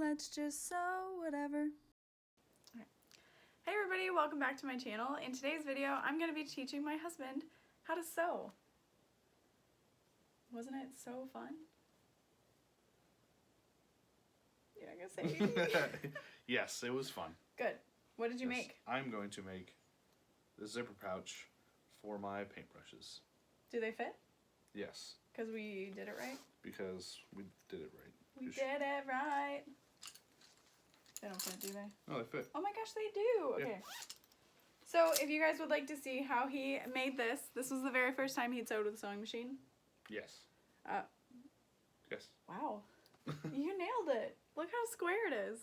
let's just sew whatever. Okay. Hey everybody, welcome back to my channel. In today's video, I'm going to be teaching my husband how to sew. Wasn't it so fun? You're not going to say Yes, it was fun. Good. What did you make? I'm going to make the zipper pouch for my paintbrushes. Do they fit? Yes. Because we did it right? Because we did it right. We did it right. They don't fit, do they? No, they fit. Oh my gosh, they do. Okay. Yeah. So if you guys would like to see how he made this was the very first time he'd sewed with a sewing machine. Yes. Yes. Wow. You nailed it. Look how square it is.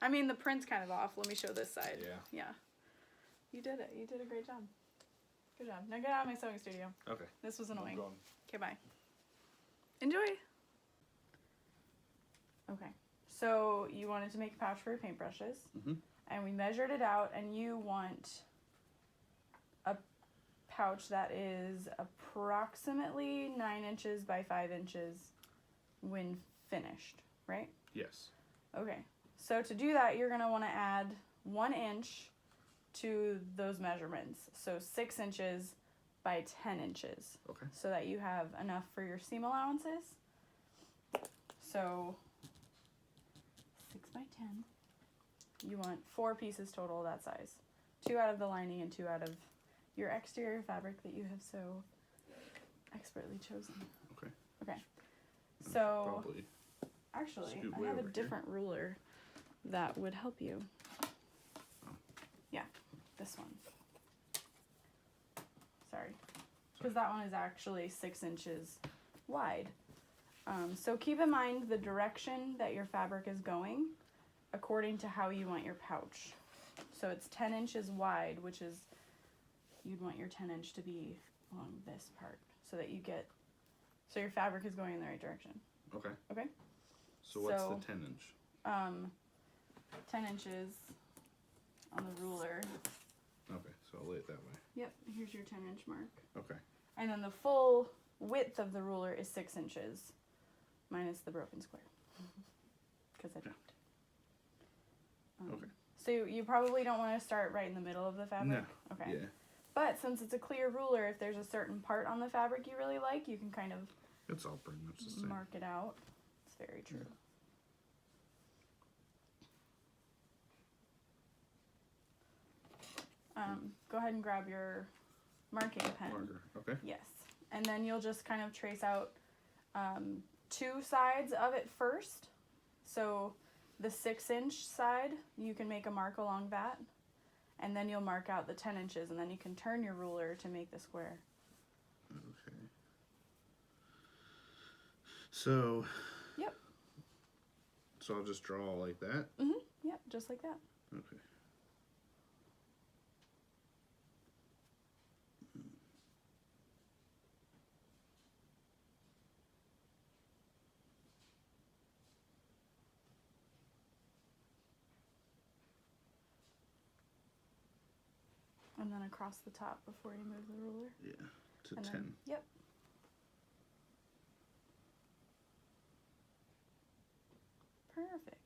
I mean, the print's kind of off. Let me show this side. Yeah. Yeah. You did it. You did a great job. Good job. Now get out of my sewing studio. Okay. This was annoying. Okay, bye. Enjoy. Okay. So you wanted to make a pouch for your paintbrushes. Mm-hmm. And we measured it out, and you want a pouch that is approximately 9 inches by 5 inches when finished, right? Yes. Okay. So to do that, you're going to want to add 1 inch to those measurements. So 6 inches by 10 inches. Okay. So that you have enough for your seam allowances. So 6 by 10. You want 4 pieces total that size. 2 out of the lining and 2 out of your exterior fabric that you have so expertly chosen. Okay. Okay. So probably actually, I have a different ruler that would help you. Oh. Yeah, this one. Sorry. Because that one is actually 6 inches wide. So keep in mind the direction that your fabric is going according to how you want your pouch. So it's 10 inches wide, which is, you'd want your 10 inch to be along this part so that you get, so your fabric is going in the right direction. Okay. Okay? So what's the 10 inch? 10 inches on the ruler. Okay, so I'll lay it that way. Yep, here's your 10 inch mark. Okay. And then the full width of the ruler is 6 inches, minus the broken square. Because I dropped it. Okay. So you probably don't want to start right in the middle of the fabric? No. Okay. Yeah. But since it's a clear ruler, if there's a certain part on the fabric you really like, you can kind of It's all pretty much the same. mark it out. It's very true. Go ahead and grab your marking pen. Marker. Okay. Yes. And then you'll just kind of trace out 2 sides of it first. So the 6 inch side, you can make a mark along that. And then you'll mark out the 10 inches, and then you can turn your ruler to make the square. Okay. So. Yep. So I'll just draw like that? Mm-hmm. Yep, just like that. Okay. And then across the top before you move the ruler. Yeah, to and 10. Then, yep. Perfect.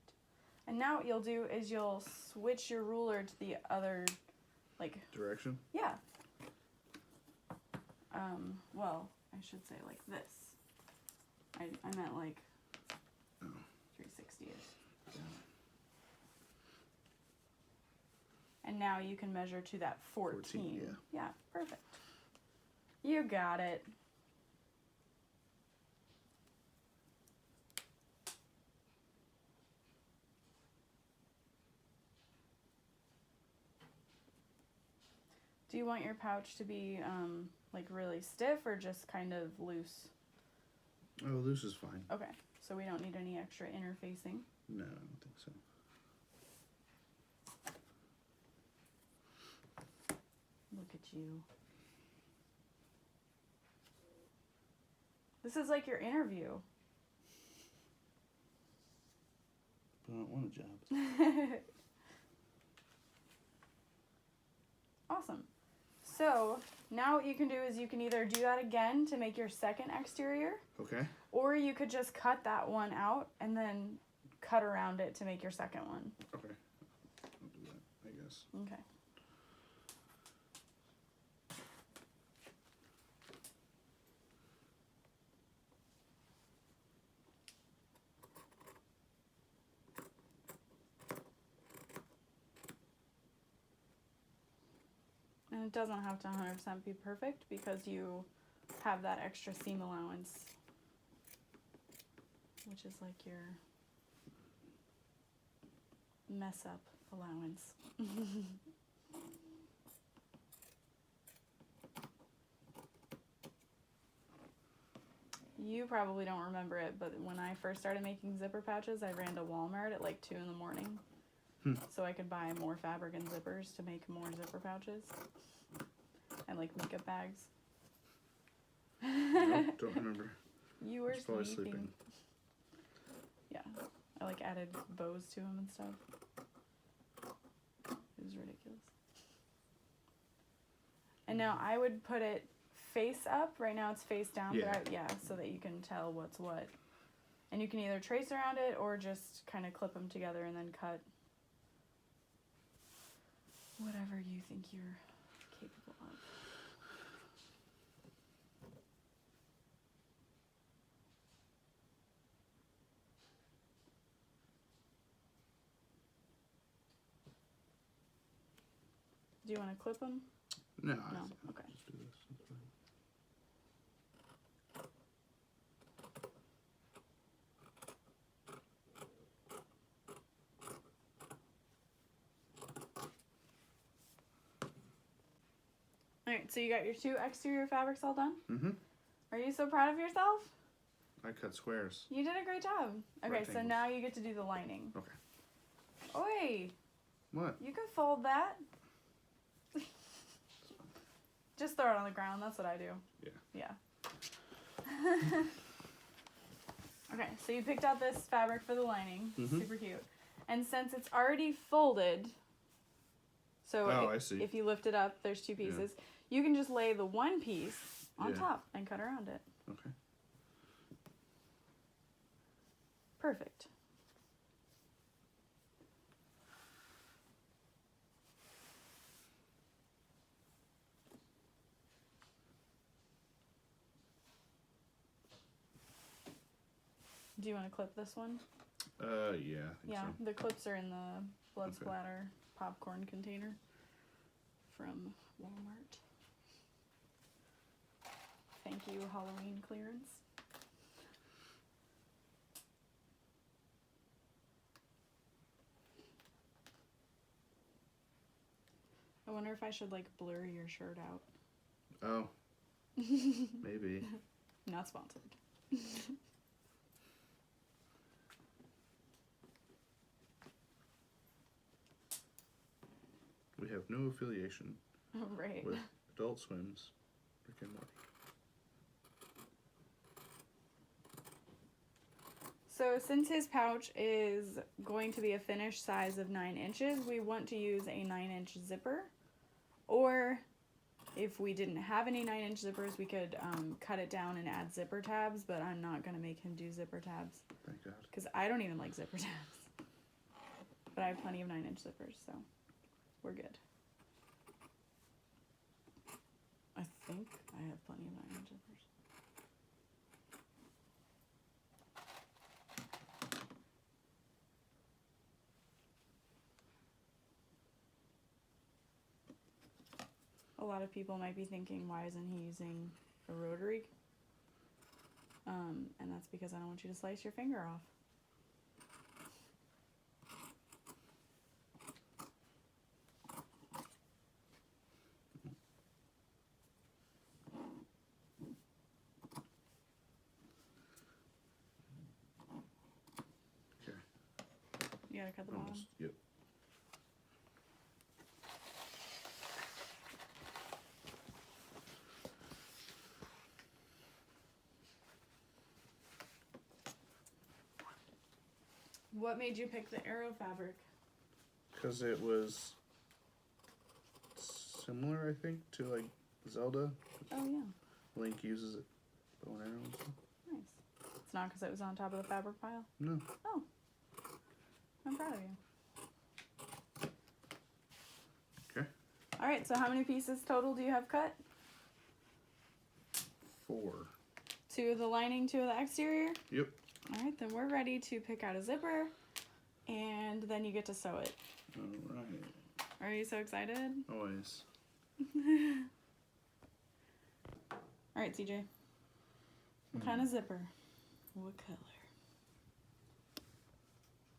And now what you'll do is you'll switch your ruler to the other, like... Direction? Yeah. Well, I should say like this. I meant like 360-ish. Yeah. And now you can measure to that 14. Yeah. Yeah, perfect. You got it. Do you want your pouch to be like really stiff or just kind of loose? Oh, loose is fine. Okay, so we don't need any extra interfacing. No, I don't think so. Look at you. This is like your interview. But I don't want a job. Awesome. So now what you can do is you can either do that again to make your second exterior. Okay. Or you could just cut that one out and then cut around it to make your second one. Okay. I'll do that, I guess. Okay. And it doesn't have to 100% be perfect because you have that extra seam allowance, which is like your mess up allowance. You probably don't remember it, but when I first started making zipper pouches, I ran to Walmart at like 2 in the morning so I could buy more fabric and zippers to make more zipper pouches and like makeup bags. Nope, don't remember. You were probably sleeping. Yeah, I like added bows to them and stuff. It was ridiculous. And now I would put it face up. Right now it's face down, Yeah. but so that you can tell what's what. And you can either trace around it or just kind of clip them together and then cut whatever you think you're capable of. Do you want to clip them? No. No? I'll Okay. just do this. That's fine. Alright, so you got your 2 exterior fabrics all done? Mm-hmm. Are you so proud of yourself? I cut squares. You did a great job. Okay, so Rectangles. now you get to do the lining. Okay. Oi! What? You can fold that. Just throw it on the ground. That's what I do. Yeah. Yeah. Okay, so you picked out this fabric for the lining. Mhm. Super cute. And since it's already folded, so I see. if you lift it up, there's 2 pieces. You can just lay the one piece on Yeah. top and cut around it. Okay. Perfect. Do you want to clip this one? Yeah. I think Yeah, so. the clips are in the blood Okay. splatter popcorn container from Walmart. Thank you, Halloween clearance. I wonder if I should like blur your shirt out. Oh. Maybe. Not sponsored. We have no affiliation Right. with Adult Swim's Rick and Morty. So since his pouch is going to be a finished size of 9 inches, we want to use a 9-inch zipper. Or if we didn't have any 9-inch zippers, we could cut it down and add zipper tabs, but I'm not going to make him do zipper tabs. Thank God. Because I don't even like zipper tabs. But I have plenty of 9-inch zippers, so we're good. I think I have plenty of 9-inch zippers. A lot of people might be thinking, why isn't he using a rotary? And that's because I don't want you to slice your finger off. Okay. You gotta cut the bottom. Almost. Yep. What made you pick the arrow fabric? Because it was similar, I think, to like Zelda. Oh yeah, Link uses it. Bow and arrow and stuff. nice. It's not because it was on top of the fabric pile? No. Oh. proud of you. Okay. All right, so how many pieces total do you have cut? 4. 2 of the lining, 2 of the exterior? Yep. All right, then we're ready to pick out a zipper, and then you get to sew it. All right. Are you so excited? Always. All right, CJ. What kind of zipper? What color?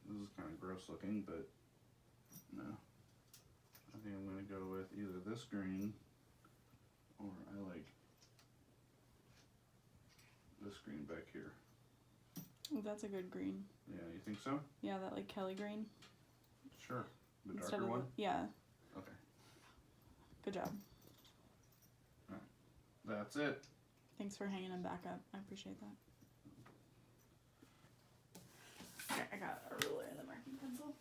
This is kind of gross looking, but no. I think I'm going to go with either this green or I like this green back here. Oh, that's a good green. Yeah, you think so? Yeah, that like Kelly green. Sure. The Instead darker of one? yeah. Okay. Good job. That's it. Thanks for hanging them back up. I appreciate that. Okay, I got a ruler and the marking pencil.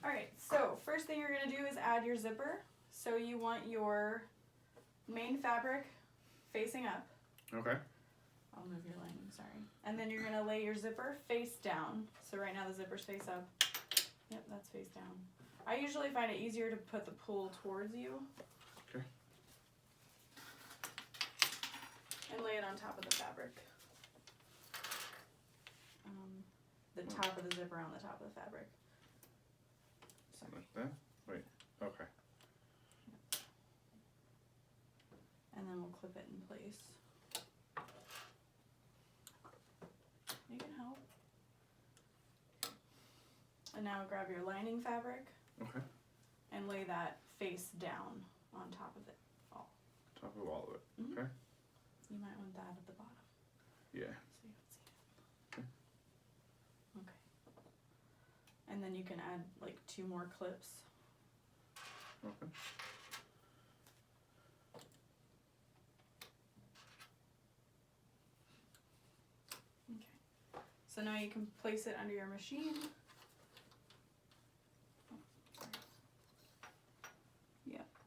Alright, so first thing you're going to do is add your zipper. So you want your main fabric facing up. Okay. I'll move your lining, sorry. And then you're going to lay your zipper face down. So right now the zipper's face up. Yep, that's face down. I usually find it easier to put the pull towards you. Okay. And lay it on top of the fabric. The top of the zipper on the top of the fabric. Sorry. Like that? Wait. Okay. And then we'll clip it in place. You can help. And now grab your lining fabric. Okay. And lay that face down on top of it all. Top of all of it. Mm-hmm. Okay. You might want that at the bottom. Yeah. So you don't see it. Okay. And then you can add like 2 more clips. Okay. Okay. So now you can place it under your machine. Oh, sorry.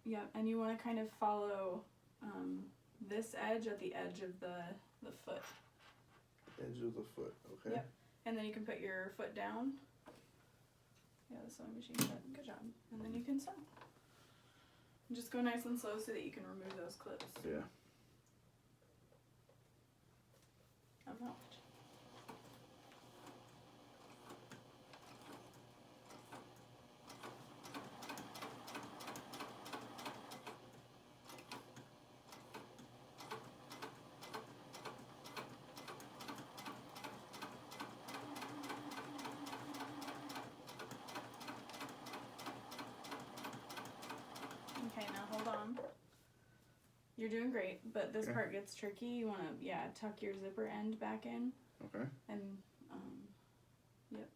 Yep, and you want to kind of follow this edge at the edge of the foot. Edge of the foot. Okay. Yep. And then you can put your foot down. Yeah, the sewing machine foot. Good job. And then you can sew. And just go nice and slow so that you can remove those clips. Yeah. I've helped. Okay, now hold on. You're doing great, but this Okay. part gets tricky. You want to, tuck your zipper end back in Okay. and, yep.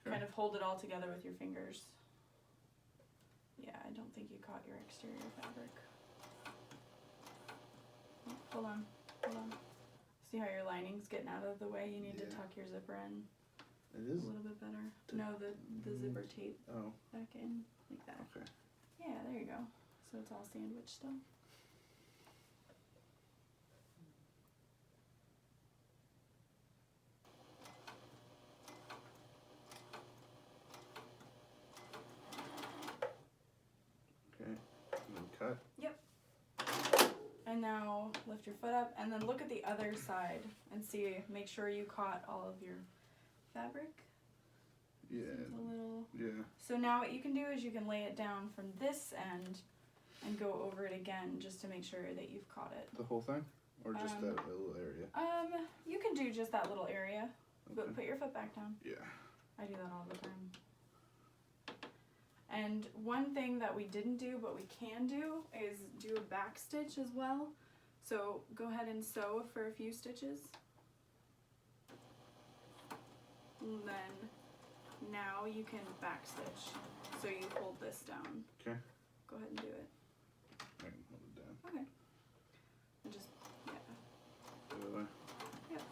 Okay. Kind of hold it all together with your fingers. Yeah, I don't think you caught your exterior fabric. Oh, hold on. See how your lining's getting out of the way? You need to Yeah. tuck your zipper in It a is. little bit better. No, the zipper tape Oh. back in, like that. Okay. Yeah, there you go. So it's all sandwiched still. Okay. And then cut. And now lift your foot up and then look at the other side and see, make sure you caught all of your fabric. Yeah. It's a little. Yeah. So now what you can do is you can lay it down from this end and go over it again just to make sure that you've caught it. The whole thing, or just that little area? You can do just that little area, but Okay. put your foot back down. Yeah. I do that all the time. And one thing that we didn't do, but we can do, is do a back stitch as well. So go ahead and sew for a few stitches. And then now you can back stitch. So you hold this down. Okay. Go ahead and do it. I can hold it down. Okay. And just, yeah. The other way. Yep.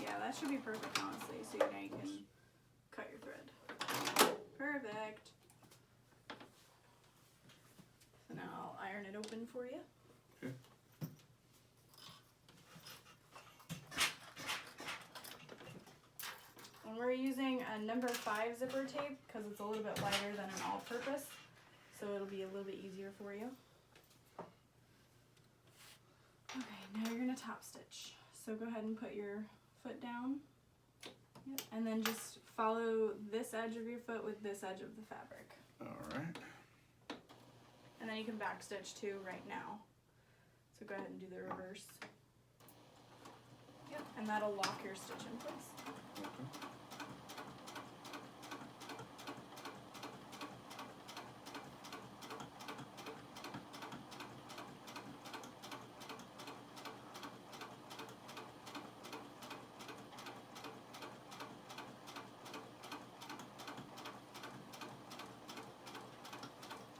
Yeah, that should be perfect, honestly. So now you can cut your thread. Perfect. So now I'll iron it open for you. Okay. And we're using a number 5 zipper tape because it's a little bit lighter than an all-purpose, so it'll be a little bit easier for you. Okay, now you're gonna top stitch. So go ahead and put your foot down. Yep. And then just follow this edge of your foot with this edge of the fabric. Alright. And then you can back stitch too right now. So go ahead and do the reverse. Yep, and that'll lock your stitch in place. Okay.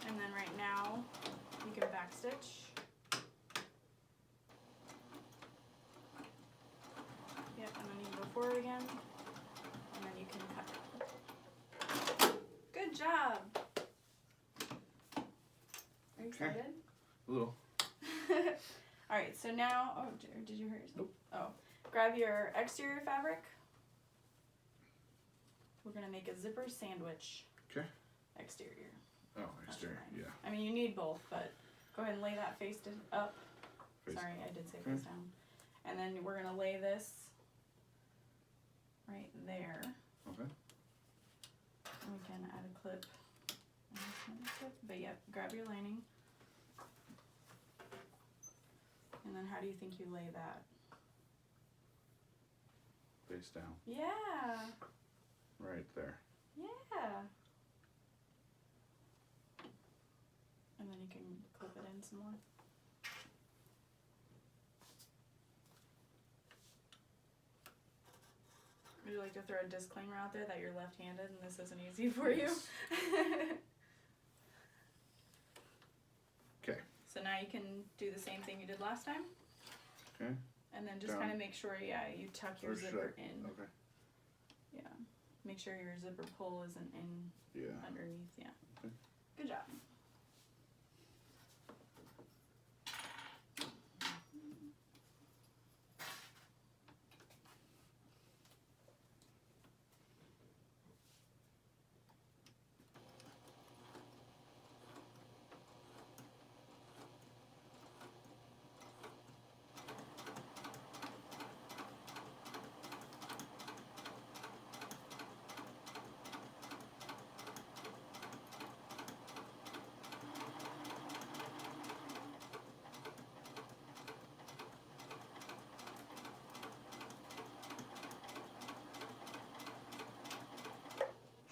And then right now, you can back stitch. Yep, and then you can go forward again, and then you can cut. Good job! Are you excited? A little. Alright, so now, oh, did you hurt yourself? Nope. Oh, grab your exterior fabric. We're gonna make a zipper sandwich. Okay. Exterior. Oh, exterior, yeah. I mean, you need both, but go ahead and lay that face up. Face. Sorry, I did say face down. And then we're gonna lay this right there. Okay. And we can add a clip. But yeah, grab your lining. And then how do you think you lay that? Face down. Yeah. Right there. Yeah. And then you can clip it in some more. Would you like to throw a disclaimer out there that you're left-handed and this isn't easy for Yes. you? Okay. So now you can do the same thing you did last time. Okay. And then just Down. kind of make sure, yeah, you tuck your Or should zipper I- in. Okay. Yeah. Make sure your zipper pull isn't in Yeah. underneath, yeah. Okay. Good job.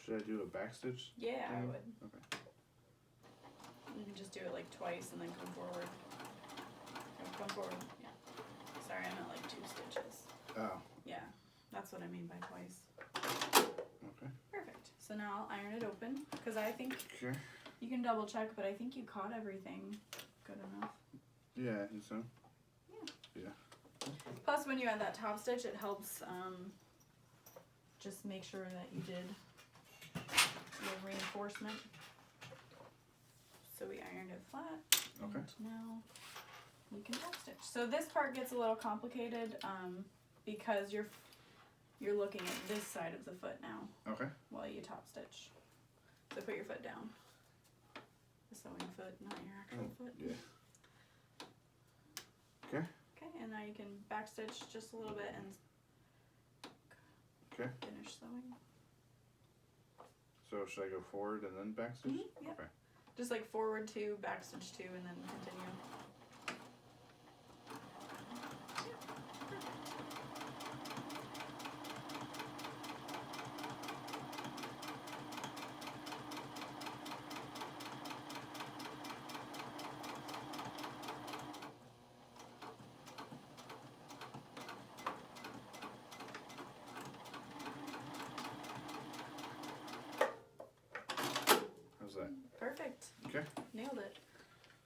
Should I do a backstitch? Yeah, I thing? would. Okay. You can just do it like twice and then come forward. Come forward, yeah. Sorry, I meant like 2 stitches. Oh. Yeah, that's what I mean by twice. Okay. Perfect. So now I'll iron it open, because I think Okay. you can double check, but I think you caught everything good enough. Yeah, I think so. Plus, when you add that top stitch, it helps just make sure that you did the reinforcement. So we ironed it flat. Okay. And now you can top stitch. So this part gets a little complicated because you're looking at this side of the foot now Okay. while you top stitch. So put your foot down. The sewing foot, not your actual foot. Yeah. Okay. Okay, and now you can backstitch just a little bit and Okay. finish sewing. So should I go forward and then backstitch? Yep. Okay. Just like forward 2, backstitch 2, and then continue. How's that? Perfect. Okay. Nailed it.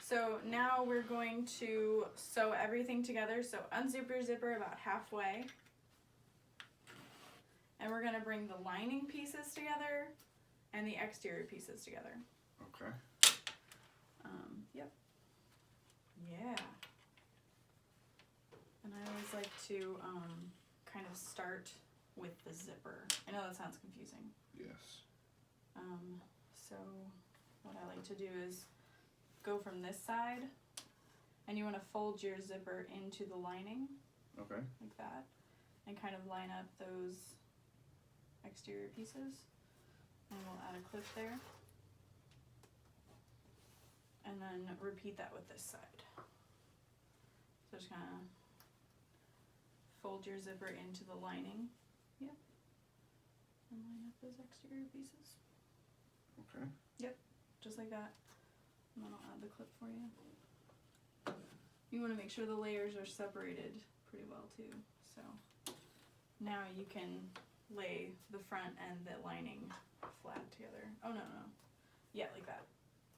So now we're going to sew everything together. So unzip your zipper about halfway. And we're going to bring the lining pieces together and the exterior pieces together. Okay. Yep. Yeah. And I always like to kind of start with the zipper. I know that sounds confusing. Yes. So what I like to do is go from this side, and you want to fold your zipper into the lining. Okay. Like that, and kind of line up those exterior pieces, and we'll add a clip there, and then repeat that with this side. So just kind of fold your zipper into the lining, yep, and line up those exterior pieces. Okay. Yep, just like that, and then I'll add the clip for you. You want to make sure the layers are separated pretty well too. So now you can lay the front and the lining flat together. Oh no, no. Yeah, like that.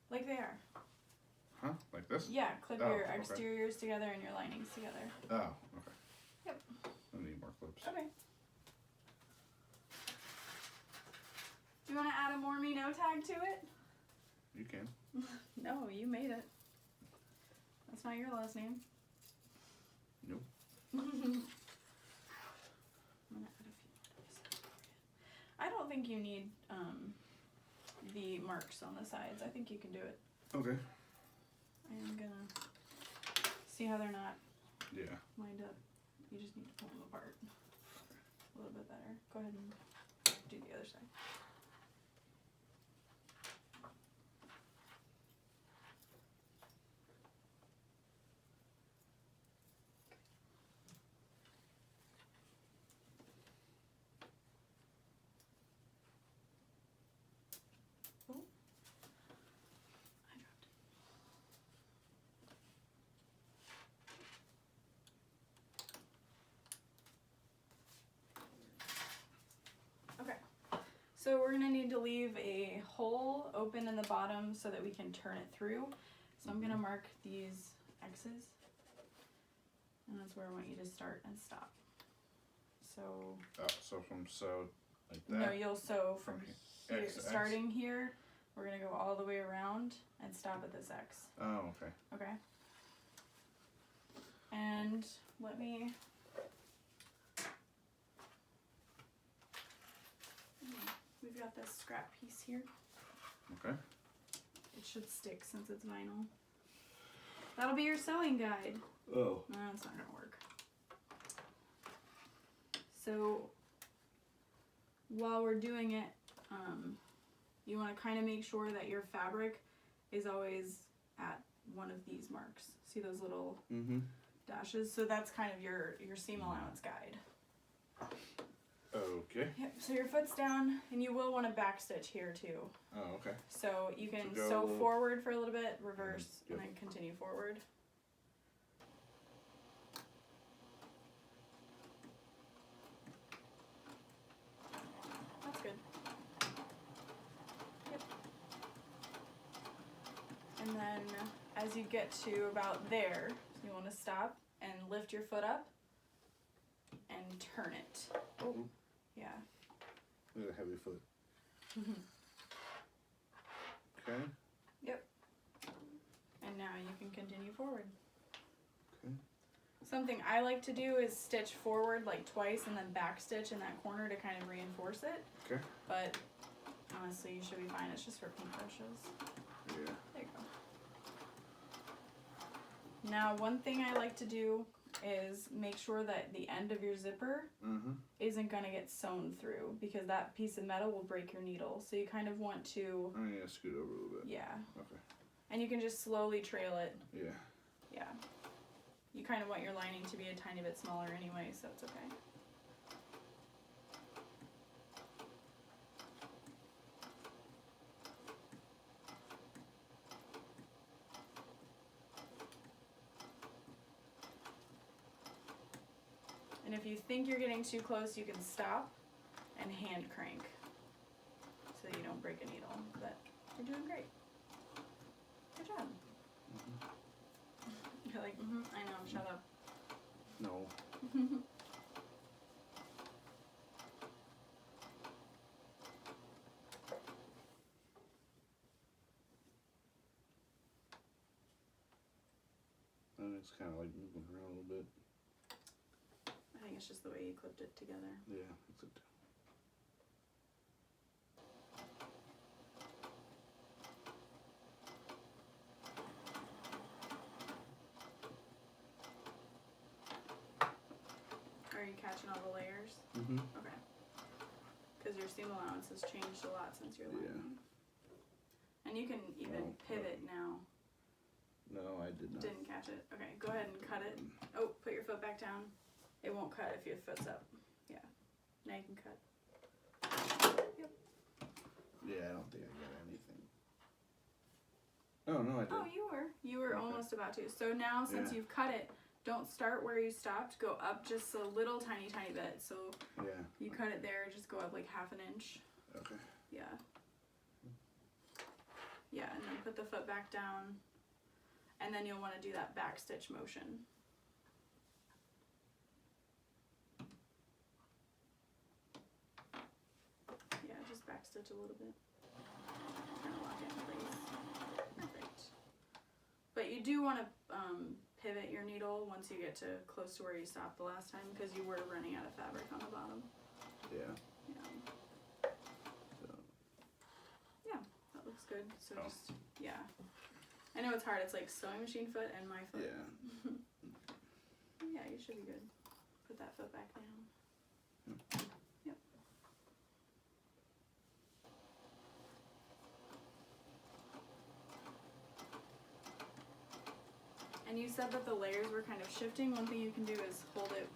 Like they are. Huh? Like this? Yeah, clip Oh, your okay. exteriors together and your linings together. Oh, okay. Yep. I need more clips. Okay. Do you want to add a more me no tag to it? You can. No, you made it. That's not your last name. Nope. I'm gonna add a few. I don't think you need the marks on the sides. I think you can do it. Okay. I'm gonna see how they're not Yeah. lined up. You just need to pull them apart a little bit better. Go ahead and do the other side. So we're gonna need to leave a hole open in the bottom so that we can turn it through. So I'm gonna mark these X's, and that's where I want you to start and stop. So. Oh, so from like that? No, you'll sew from here, X to X? starting here. We're gonna go all the way around and stop at this X. Oh, okay. Okay. And let me. We've got this scrap piece here. Okay. It should stick since it's vinyl. That'll be your sewing guide. Oh. No, it's not gonna work. So while we're doing it, you want to kind of make sure that your fabric is always at one of these marks. See those little dashes? So that's kind of your seam allowance guide. Okay. Yep, so your foot's down, and you will want to backstitch here too. Oh, okay. So you can So sew forward for a little bit, reverse, Yep. and then continue forward. That's good. Yep. And then as you get to about there, you want to stop and lift your foot up and turn it. Oh, yeah. Look at a heavy foot. Okay. Yep. And now you can continue forward. Okay. Something I like to do is stitch forward like twice and then back stitch in that corner to kind of reinforce it. Okay. But honestly, you should be fine. It's just for paintbrushes. Yeah. There you go. Now, one thing I like to do is make sure that the end of your zipper isn't going to get sewn through, because that piece of metal will break your needle. So you kind of want to... I'm going to scoot over a little bit. Yeah. Okay. And you can just slowly trail it. Yeah. Yeah. You kind of want your lining to be a tiny bit smaller anyway, so it's okay. And if you think you're getting too close, you can stop and hand crank so you don't break a needle. But you're doing great. Good job. You're like, I know, shut up. No. And it's kind of like moving around a little bit. I think it's just the way you clipped it together. Yeah, it's a you catching all the layers? Mm-hmm. Okay. Because your seam allowance has changed a lot since your lining. And you can even pivot now. No, I did not. Didn't catch it. Okay, go ahead and cut it. Oh, put your foot back down. It won't cut if your foot's up. Yeah. Now you can cut. Yep. Yeah, I don't think I got anything. Oh, no, I did. Oh, you were. You were almost about to. So now, since you've cut it, don't start where you stopped. Go up just a little tiny bit. So you cut it there, just go up like 1/2 inch. Okay. Yeah. Yeah, and then put the foot back down. And then you'll want to do that back stitch motion. Yeah, just back stitch a little bit. Kind of lock it in place. Perfect. But you do want to pivot your needle once you get to close to where you stopped the last time, because you were running out of fabric on the bottom. Yeah. Yeah. So. Yeah, that looks good. So just, yeah. I know it's hard. It's like sewing machine foot and my foot. Yeah. Yeah, you should be good. Put that foot back down. Yep. And you said that the layers were kind of shifting. One thing you can do is hold it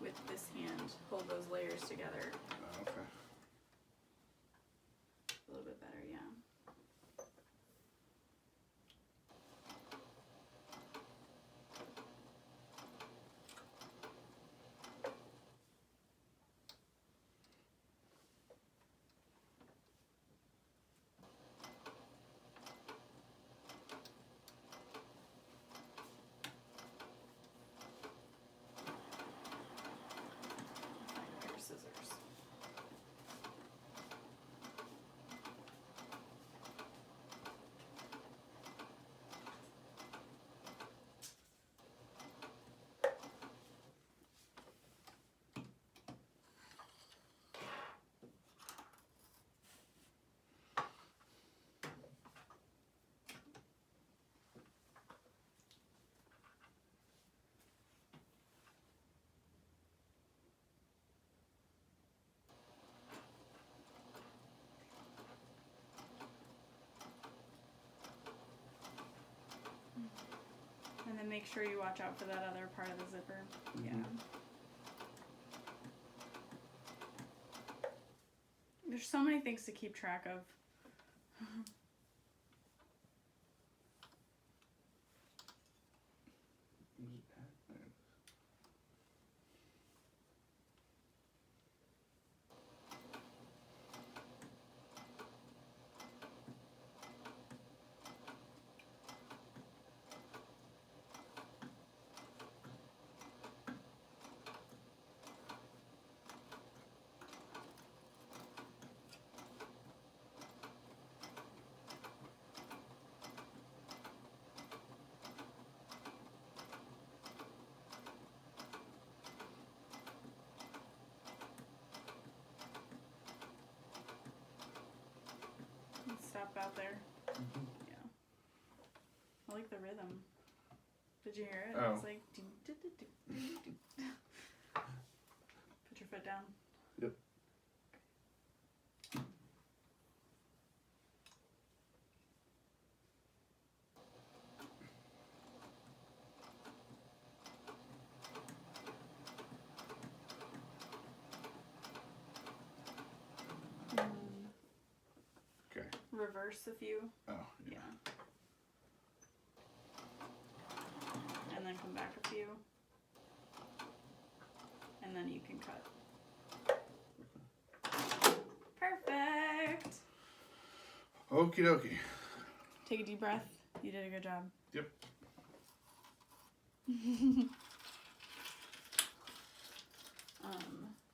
with this hand. Hold those layers together. Okay. A little bit better, yeah. Scissors. And then make sure you watch out for that other part of the zipper. Mm-hmm. Yeah. There's so many things to keep track of. Stop out there. Mm-hmm. Yeah. I like the rhythm. Did you hear it? Oh. It's like do, do, do, do, do, do. Put your foot down. Yep. Okay. Reverse a few. Oh, Yeah. And then come back a few. And then you can cut. Perfect. Okie dokie. Take a deep breath. You did a good job. Yep.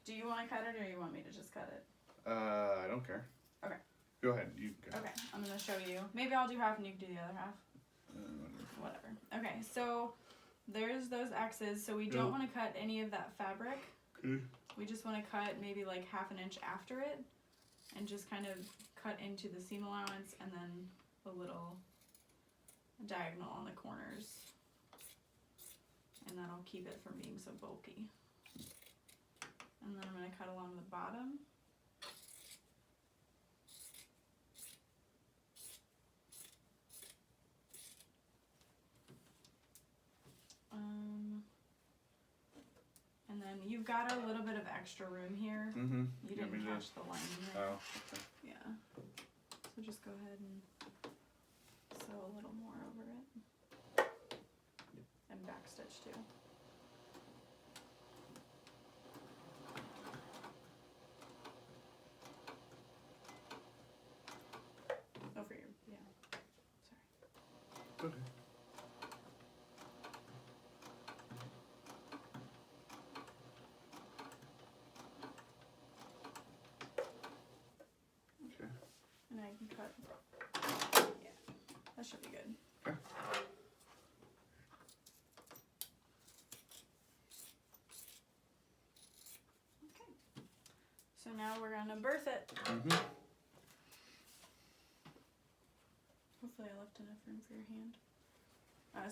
Do you want to cut it or you want me to just cut it? I don't care. Okay. Go ahead. You go. Okay, I'm going to show you. Maybe I'll do half and you can do the other half. Whatever. Okay, so there's those X's. So we don't want to cut any of that fabric. Okay. We just want to cut maybe like 1/2 inch after it and just kind of cut into the seam allowance and then a little diagonal on the corners. And that'll keep it from being so bulky. And then I'm going to cut along the bottom. And then you've got a little bit of extra room here. Mm-hmm. You didn't catch the lining there. Oh, okay. Yeah. So just go ahead and sew a little more over it. And backstitch too. Over your, yeah. Sorry. Okay. Okay. And I can cut. Yeah, that should be good. Okay. Okay. So now we're gonna birth it. Mm-hmm. Hopefully I left enough room for your hand.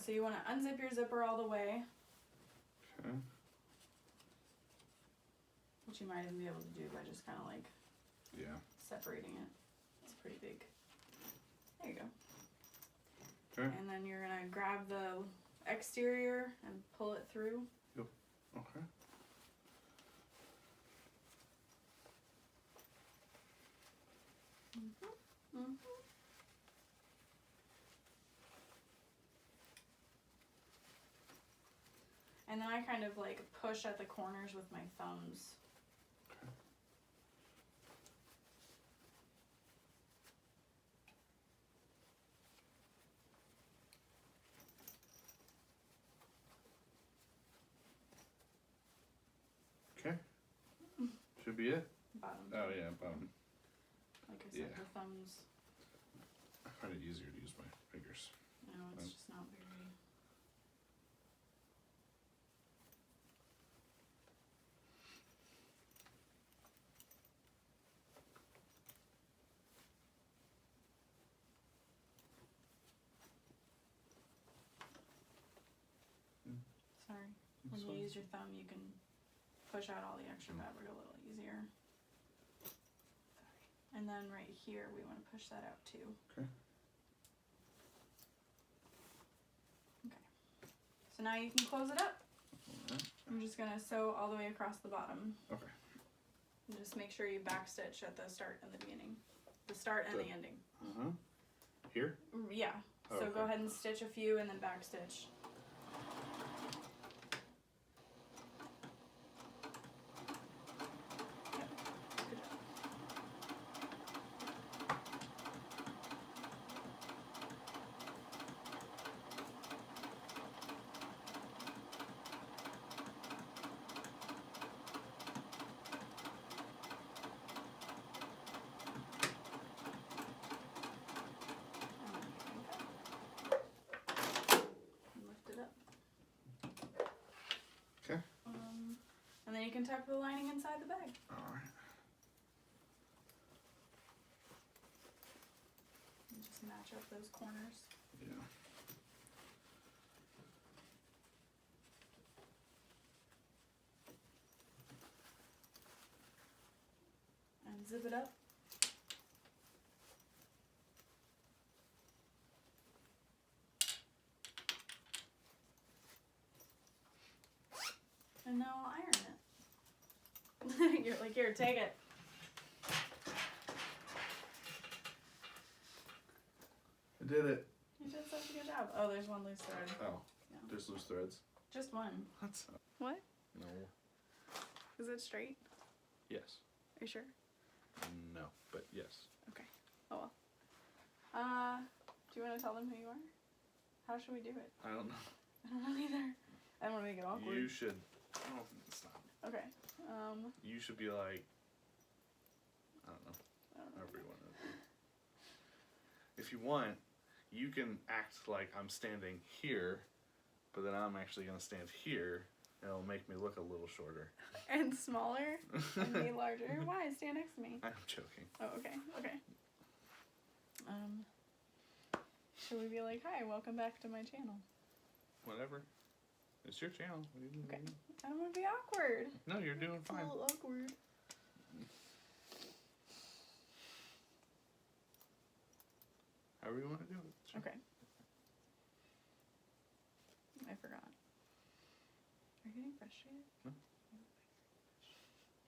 So you want to unzip your zipper all the way. Okay. Which you might even be able to do by just kind of like separating it. It's pretty big. There you go. Okay. And then you're going to grab the exterior and pull it through. Yep. Okay. Mm-hmm. Mm-hmm. And then I kind of like push at the corners with my thumbs. Okay. Should be it. Bottom. Oh yeah, bottom. Like I said, the thumbs. I find it easier to use my fingers. No, it's just not very. Sorry. When you use your thumb, you can push out all the extra fabric a little easier. Sorry. And then right here, we want to push that out too. Okay. Okay. So now you can close it up. Alright. I'm just going to sew all the way across the bottom. Okay. And just make sure you backstitch at the start and the beginning. The start and the ending. Uh-huh. Here? Yeah. Oh, So okay. go ahead and stitch a few and then backstitch. Okay. And then you can tuck the lining inside the bag. Alright. And just match up those corners. Yeah. And zip it up. And now I'll iron it. You're like, here, take it. I did it. You did such a good job. Oh, there's one loose thread. Oh. Yeah. There's loose threads. Just one. What's up? What? No. Is it straight? Yes. Are you sure? No, but yes. Okay. Oh well. Do you want to tell them who you are? How should we do it? I don't know. I don't know either. I don't want to make it awkward. You should. Oh, stop. Okay. You should be like. I don't know. However you want to. If you want, you can act like I'm standing here, but then I'm actually going to stand here. And it'll make me look a little shorter. And smaller and me larger. Why? Stand next to me. I'm joking. Oh, okay. Okay. Should we be like, hi, welcome back to my channel? Whatever. It's your channel. Okay. I don't want to be awkward. No, you're doing It's fine. a little awkward. However you want to do it. Sure. Okay. I forgot. Are you getting frustrated? No.